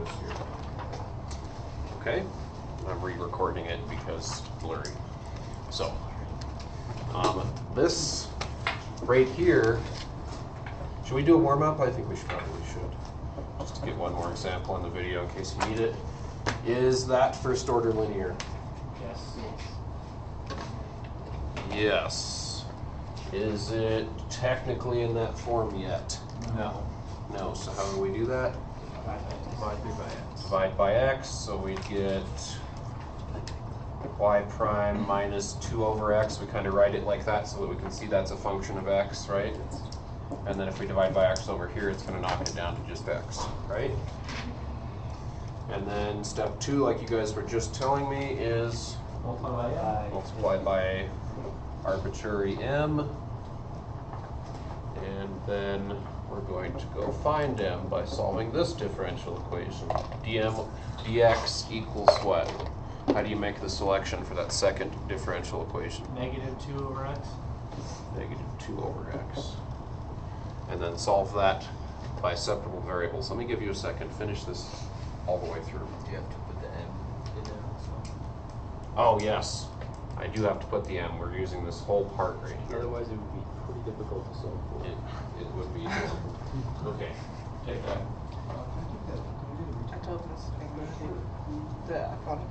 this here. Okay, I'm re-recording it because it's blurry. So, this right here, should we do a warm-up? I think we probably should. Just to get one more example in the video in case you need it. Is that first order linear? Yes. Yes. Is it technically in that form yet? No. No, so how do we do that? Divide by x. Divide by x, so we get y prime minus 2 over x. We kind of write it like that so that we can see that's a function of x, right? And then if we divide by x over here, it's going to knock it down to just x, right? And then step 2, like you guys were just telling me, is multiplied by arbitrary m. And then we're going to go find m by solving this differential equation. dx equals what? How do you make the selection for that second differential equation? -2 over x. -2 over x. And then solve that by separable variables. Let me give you a second. Finish this all the way through. You have to put the m in there also. Oh, yes. I do have to put the m. We're using this whole part right here. Otherwise, it would be pretty difficult to solve for. It would be. Okay. Take that. I told Miss English that I found it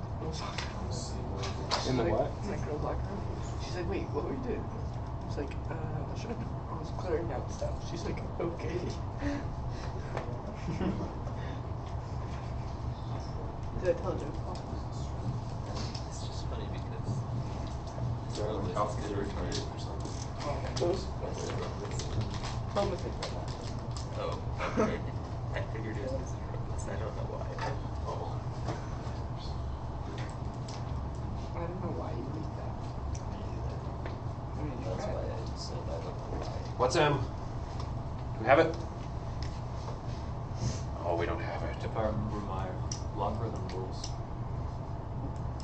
in the In the what? In the girls' locker room. She's like, wait, what were you doing? I was like, I was clearing out stuff. She's like, okay. Did I tell a joke? It's just funny because Calc is retarded or something. Those? Tell Miss English that. oh, okay. I figured it was this. I don't know why. Oh. I don't know why you read that. I mean, you That's read why it. I said I don't know why. What's m? Do we have it? Oh, we don't have it. If I remember my logarithm rules,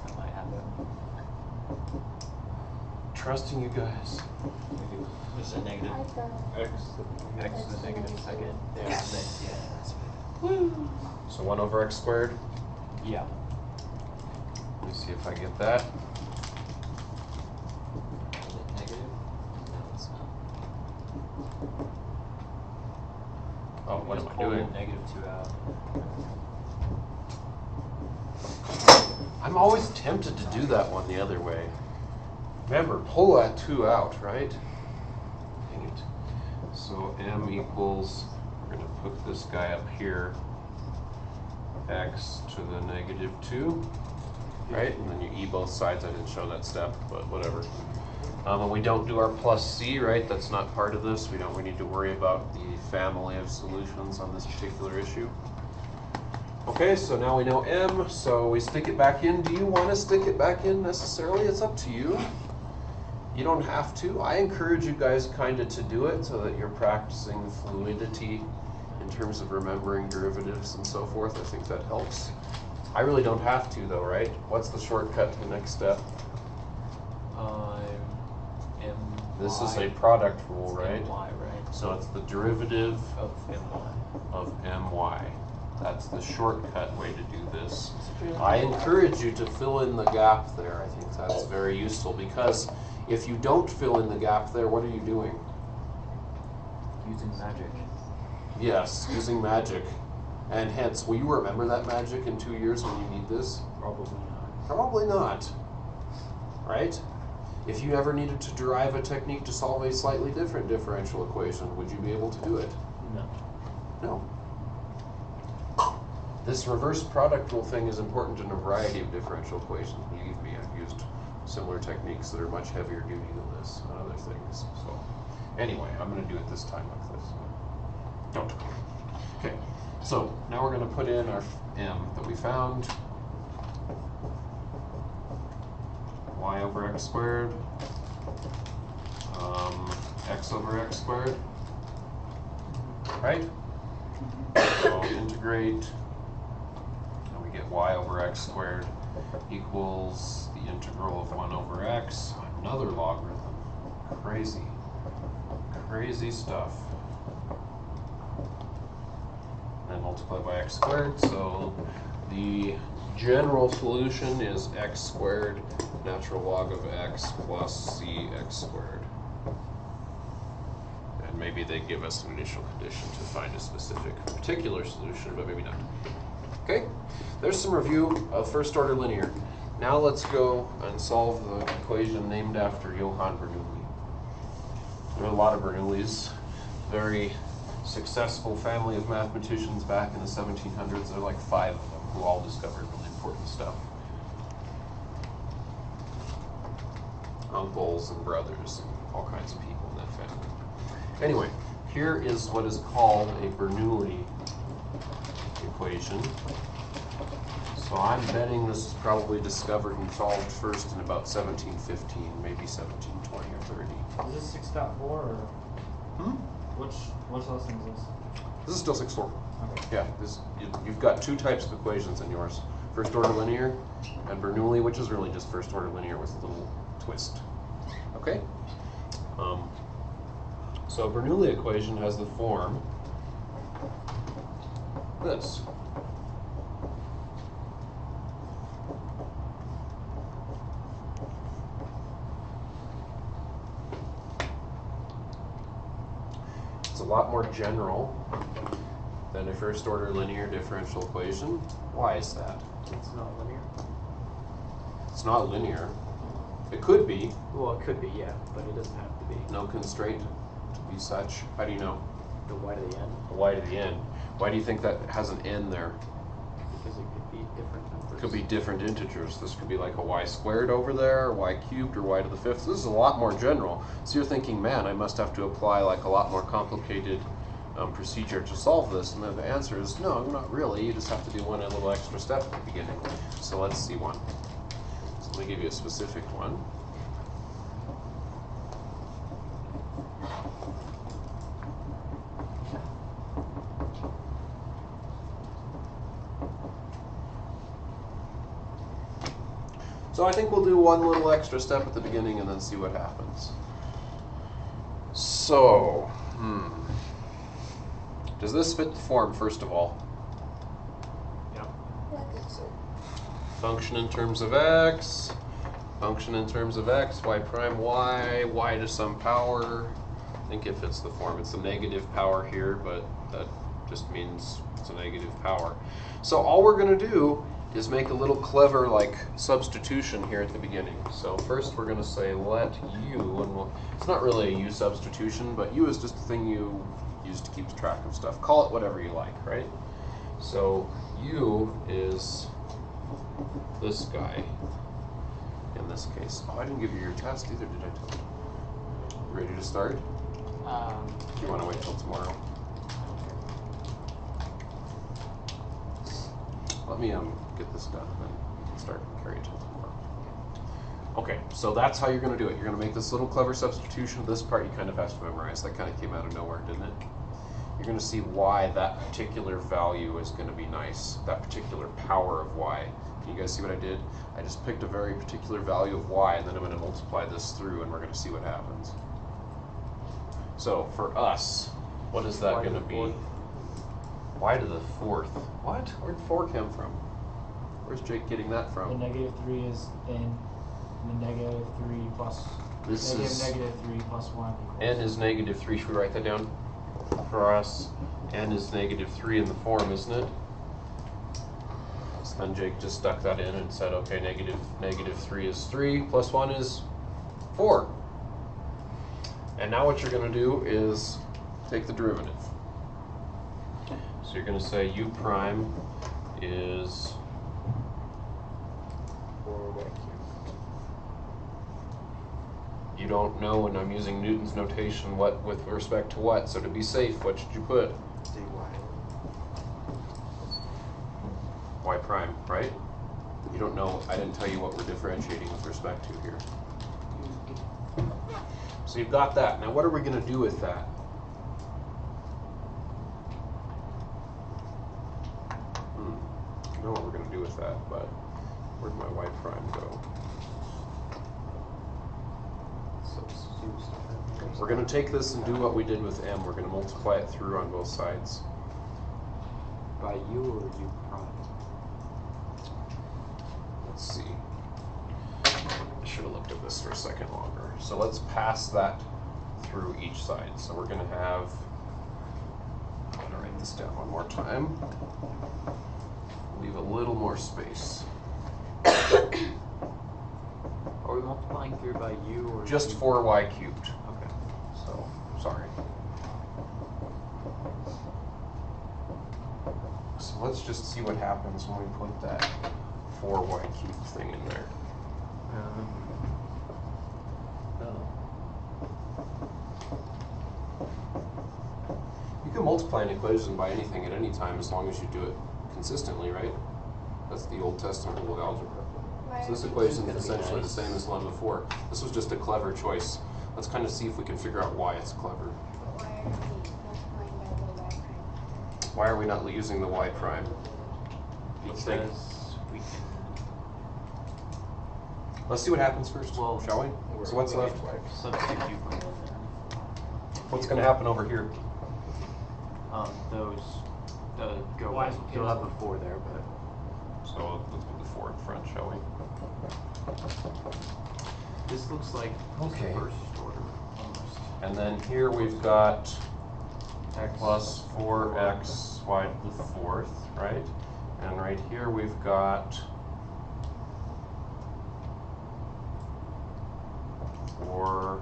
I might have it. Trusting you guys. Is it negative x? X is a negative second. Yes. Yeah. Woo! So 1 over x squared. Yeah. Let me see if I get that. Is it negative? No, it's not. Oh, what am Just I pull doing? -2 out. I'm always tempted to do that one the other way. Remember, pull that 2 out, right? Dang it. So m equals, we're going to put this guy up here, x to the -2, right? And then you e both sides. I didn't show that step, but whatever. And we don't do our plus c, right? That's not part of this. We need to worry about the family of solutions on this particular issue. Okay, so now we know m, so we stick it back in. Do you want to stick it back in necessarily? It's up to you. You don't have to. I encourage you guys kind of to do it so that you're practicing fluidity in terms of remembering derivatives and so forth. I think that helps. I really don't have to though, right? What's the shortcut to the next step? M. This is a product rule, right? My, right? So it's the derivative Of my. of my. That's the shortcut way to do this. I encourage you to fill in the gap there. I think that's very useful because if you don't fill in the gap there, what are you doing? Using magic. Yes, using magic. And hence, will you remember that magic in 2 years when you need this? Probably not. Probably not. Right? If you ever needed to derive a technique to solve a slightly different differential equation, would you be able to do it? No. No. This reverse product rule thing is important in a variety of differential equations. Believe me, I've used similar techniques that are much heavier duty than this and other things. So, anyway, I'm going to do it this time like this. Don't. Okay. So now we're going to put in our m that we found. Y over x squared. X over x squared. Right? So integrate. And we get y over x squared equals the integral of 1 over x. Another logarithm. Crazy. Crazy stuff. Then we'll multiplied by x squared. So the general solution is x squared natural log of x plus c x squared. And maybe they give us an initial condition to find a specific particular solution, but maybe not. Okay, there's some review of first order linear. Now let's go and solve the equation named after Johann Bernoulli. There are a lot of Bernoullis, very successful family of mathematicians back in the 1700s. There are like 5 of them who all discovered really important stuff. Uncles and brothers and all kinds of people in that family. Anyway, here is what is called a Bernoulli equation. So I'm betting this is probably discovered and solved first in about 1715, maybe 1720 or 30. Is this 6.4 or Hmm? which lesson is this? This is still 6.4. Okay. Yeah, you've got 2 types of equations in yours. First order linear and Bernoulli, which is really just first order linear with a little twist. Okay? So a Bernoulli equation has the form this. It's a lot more general than a first order linear differential equation. Why is that? It's not linear. It's not linear. It could be. Well, it could be, yeah, but it doesn't have to be. No constraint to be such. How do you know? The y to the n, The y to the n. Why do you think that has an n there? because it could be different numbers. It could be different integers. This could be like a y squared over there, or y cubed, or y to the 5th. This is a lot more general. So you're thinking, man, I must have to apply like a lot more complicated procedure to solve this. And then the answer is, no, not really. You just have to do one little extra step at the beginning. So let's see one. So let me give you a specific one. So I think we'll do one little extra step at the beginning and then see what happens. So, does this fit the form, first of all? Yeah. Function in terms of x, function in terms of x, y prime y, y to some power. I think it fits the form. It's a negative power here, but that just means it's a negative power. So all we're going to do is make a little clever like substitution here at the beginning. So first we're going to say let u, and it's not really a u substitution, but u is just a thing you use to keep track of stuff. Call it whatever you like, right? So u is this guy in this case. Oh, I didn't give you your test either, did I tell you? You ready to start? Do you want to wait till tomorrow? Let me get this done, and then you can start and carry it till tomorrow. Okay, so that's how you're going to do it. You're going to make this little clever substitution. This part you kind of have to memorize. That kind of came out of nowhere, didn't it? You're going to see why that particular value is going to be nice, that particular power of y. Can you guys see what I did? I just picked a very particular value of y, and then I'm going to multiply this through, and we're going to see what happens. So for us, what is that going to be? Y to the 4th. What? Where'd 4 come from? Where's Jake getting that The from? -3 is in the -3 plus This is -3 plus 1 equals. n is -3. Should we write that down for us? N is -3 in the form, isn't it? So then Jake just stuck that in and said, okay, -3 is 3 plus 1 is 4. And now what you're going to do is take the derivative. So you're going to say u prime is 4y cubed. you don't know, and I'm using Newton's notation, what with respect to what. So to be safe, what should you put? dy. Y prime, right? You don't know, I didn't tell you what we're differentiating with respect to here. So you've got that. Now what are we going to do with that? I know what we're going to do with that, but where'd my y prime go? We're going to take this and do what we did with m. We're going to multiply it through on both sides. By by u or u prime? Let's see. I should have looked at this for a second longer. So let's pass that through each side. So we're going to have, I'm going to write this down one more time. Leave a little more space. Are we multiplying through by u or Just u? 4y cubed. Okay. So, sorry. So let's just see what happens when we put that 4y cubed thing in there. You can multiply an equation by anything at any time as long as you do it consistently, right? That's the Old Testament rule of algebra. So this equation is essentially the same as the one before. This was just a clever choice. Let's kind of see if we can figure out why it's clever. Why are we not using the y prime? Let's think. Because we can. Let's see what happens first, Well, shall we? So what's left? Substitute u prime in there. What's going to happen over here? Those go. Why? You'll have the 4 there, but. So let's put the 4 in front, shall we? This looks like Okay. first order almost. And then here we've got X plus 4x y to the 4th, right? And right here we've got 4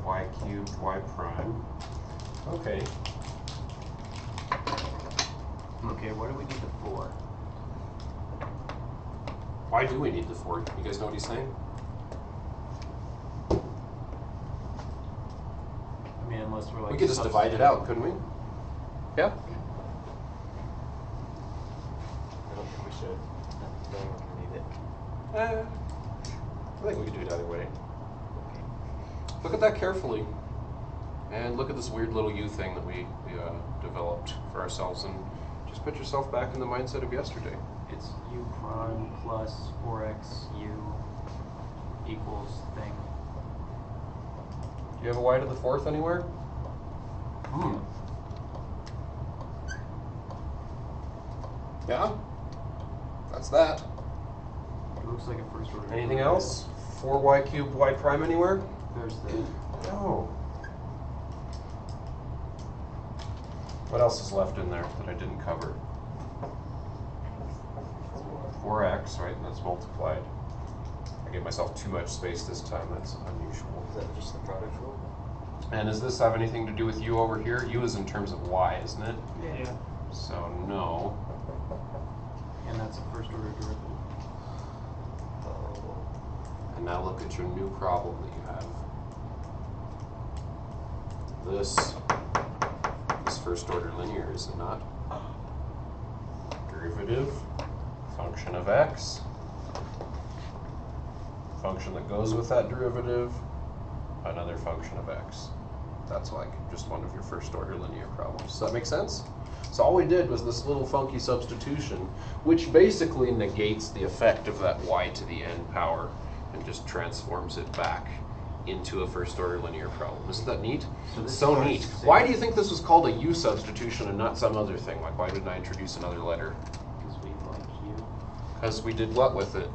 y cubed y prime. Okay. Okay, what do we need the 4? Why do we need the 4? You guys know what he's saying? I mean, unless we're like. We could just divide it out, couldn't we? Yeah? I don't think we should. Don't need it. I think we could do it either way. Look at that carefully. And look at this weird little u thing that we developed for ourselves, and just put yourself back in the mindset of yesterday. It's u prime plus 4x u equals thing. Do you have a y to the 4th anywhere? Yeah? That's that. It looks like a first order. Anything else? 4y cubed y prime anywhere? There's the. No. What else is left in there that I didn't cover? 4x, right? That's multiplied. I gave myself too much space this time. That's unusual. Is that just the product rule? And does this have anything to do with u over here? U is in terms of y, isn't it? Yeah. So no. And that's a first order derivative. Oh. And now look at your new problem that you have. This is first order linear, is it not? Derivative, function of x, function that goes with that derivative, another function of x. That's like just one of your first order linear problems. Does that make sense? So all we did was this little funky substitution, which basically negates the effect of that y to the n power and just transforms it back into a first order linear problem. Isn't that neat? So this So is neat. our Why do you think this was called a u substitution and not some other thing? Like, why didn't I introduce another letter? Because we like u. Because we did what with it?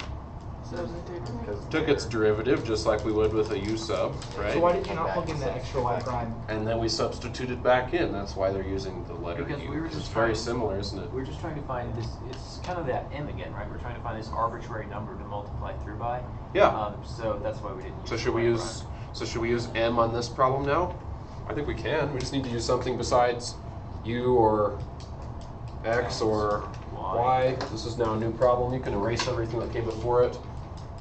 Because Took its derivative just like we would with a u sub, right? So why did you not plug in the extra y prime? And then we substituted back in. That's why they're using the letter Because u. we were It's just very trying- similar, isn't it? We're just trying to find this. It's kind of that m again, right? We're trying to find this arbitrary number to multiply through by. Yeah. So that's why we didn't. So use should the we y use prime. should we use m on this problem now? I think we can. We just need to use something besides u or x or y. This is now a new problem. You can erase everything that came before it,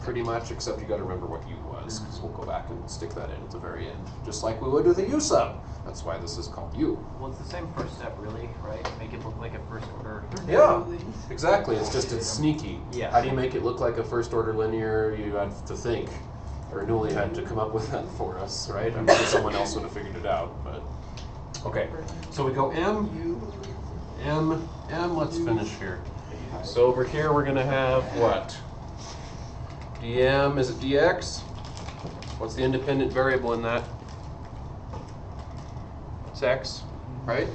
pretty much, except you got to remember what u was, because we'll go back and stick that in at the very end, just like we would with a u sub. That's why this is called u. Well, it's the same first step, really, right? Make it look like a first order. Yeah, exactly. It's just it's sneaky. Yeah. How do you make it look like a first order linear? You have to think. Bernoulli had to come up with that for us, right? I'm sure someone else would have figured it out, but okay. So we go m, m, m. Let's finish here. So over here we're gonna have what? dm, is it dx? What's the independent variable in that? It's x, right?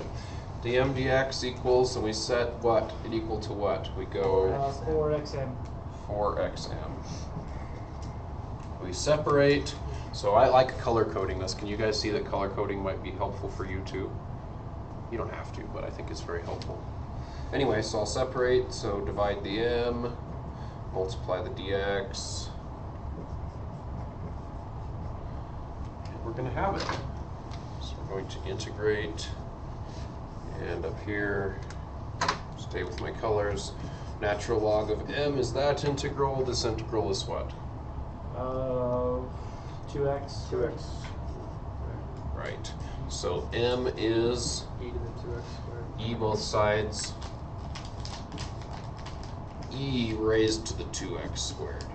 dm dx equals, and we set what? It equal to what? We go 4xm. 4xm. We separate, so I like color coding this. Can you guys see that color coding might be helpful for you too? You don't have to, but I think it's very helpful. Anyway, so I'll separate, so divide the m, multiply the dx. And we're going to have it. So we're going to integrate, and up here, stay with my colors. Natural log of m is that integral. This integral is what? 2x. 2x. Right. So m is E to the 2x squared. e both sides, e raised to the 2x squared.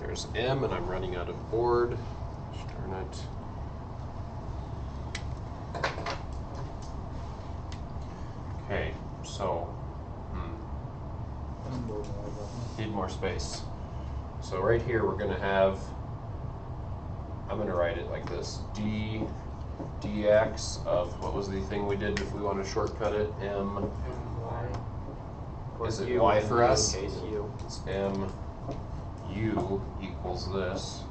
There's m, and I'm running out of board. Darn it. Okay, so need more space. So right here we're going to have, I'm going to write it like this, d dx of, what was the thing we did if we want to shortcut it, m, is it y for us? Case u. It's m u equals this.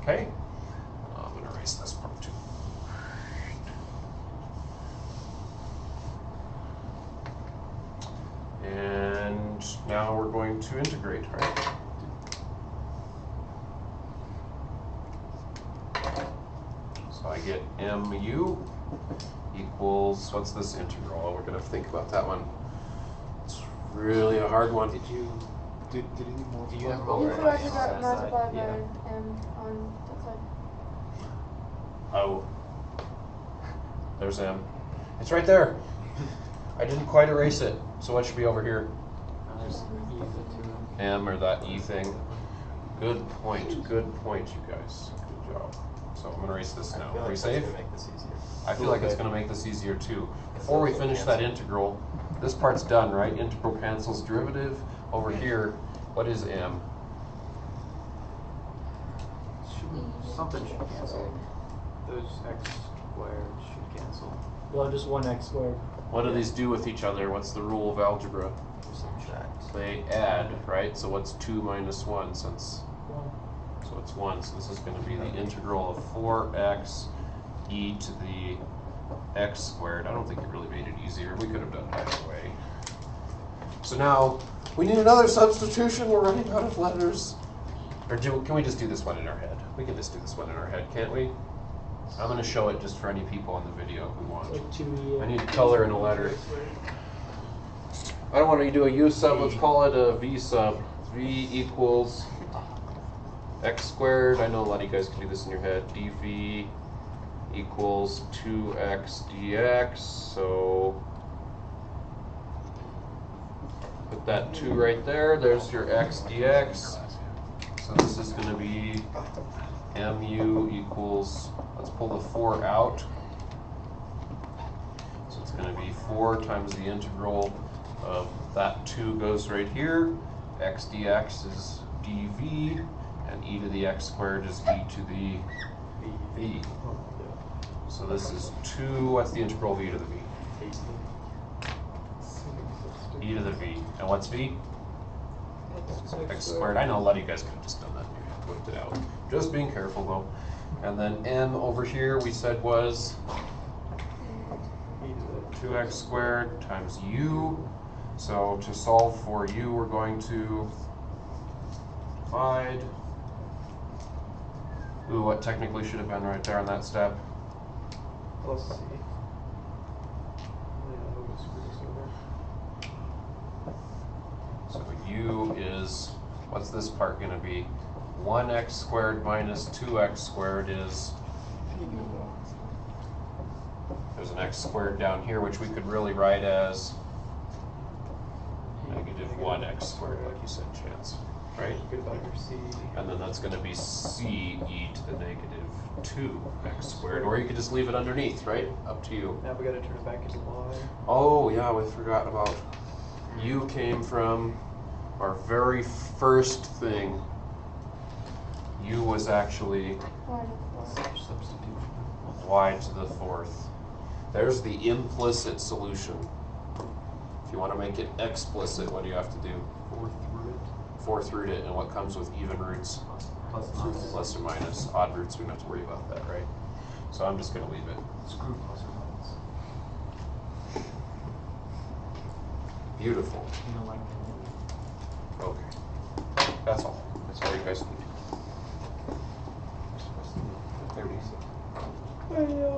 Okay, I'm going to erase this part too. And now we're going to integrate, right? So I get mu equals, what's this integral? Oh, we're going to think about that one. It's really a hard one. Did you need more? Do you have You both? forgot to multiply by Yeah. m on that side. Oh, there's m. It's right there. I didn't quite erase it. So what should be over here? There's e to the 2m. M, or that e thing. Good point, you guys. Good job. So I'm going to erase this now. Are we safe? Make this easier. I feel like it's going to make this easier too. Before we finish that integral, this part's done, right? Integral cancels derivative. Over here, what is m? Something should cancel. Those x squared should cancel. Well, just 1x squared. What do these do with each other? What's the rule of algebra? Subtract. They add, right? So what's 2 minus 1 since? 1. So it's 1. So this is going to be the integral of 4x e to the x squared. I don't think it really made it easier. We could have done it either way. So now we need another substitution. We're running out of letters. Or can we just do this one in our head? We can just do this one in our head, can't we? I'm going to show it just for any people on the video who want. Like 2e. I need color in a letter. I don't want to do a u sub. Let's call it a v sub. V equals x squared. I know a lot of you guys can do this in your head. dv equals 2x dx. So put that 2 right there. There's your x dx. So this is going to be mu equals, let's pull the 4 out. So it's going to be 4 times the integral of that 2 goes right here. X dx is dv, and e to the x squared is e to the v. So this is 2, what's the integral of e to the v? E to the v. And what's v? X squared. I know a lot of you guys could have just done that. You worked it out. Just being careful though. And then m over here we said was 2x squared times u. So to solve for u, we're going to divide. Ooh, what technically should have been right there on that step? Plus c. Yeah, we'll screw this over. So u is, what's this part going to be? 1x squared minus 2x squared is, there's an x squared down here, which we could really write as negative 1x squared, like you said, Chance, right? Goodbye your c. And then that's going to be c e to the negative 2x squared, or you could just leave it underneath, right? Up to you. Now we gotta turn it back into y. Oh yeah, we forgot about u came from our very first thing, u was actually Y to the fourth. Substitution. y to the fourth. There's the implicit solution. If you want to make it explicit, what do you have to do? Fourth root it, and what comes with even roots? Plus minus. Plus or minus. Odd roots, we don't have to worry about that, right? So I'm just going to leave it. Screw plus or minus. Beautiful. You don't like that. Okay. That's all. That's all you guys need. 30.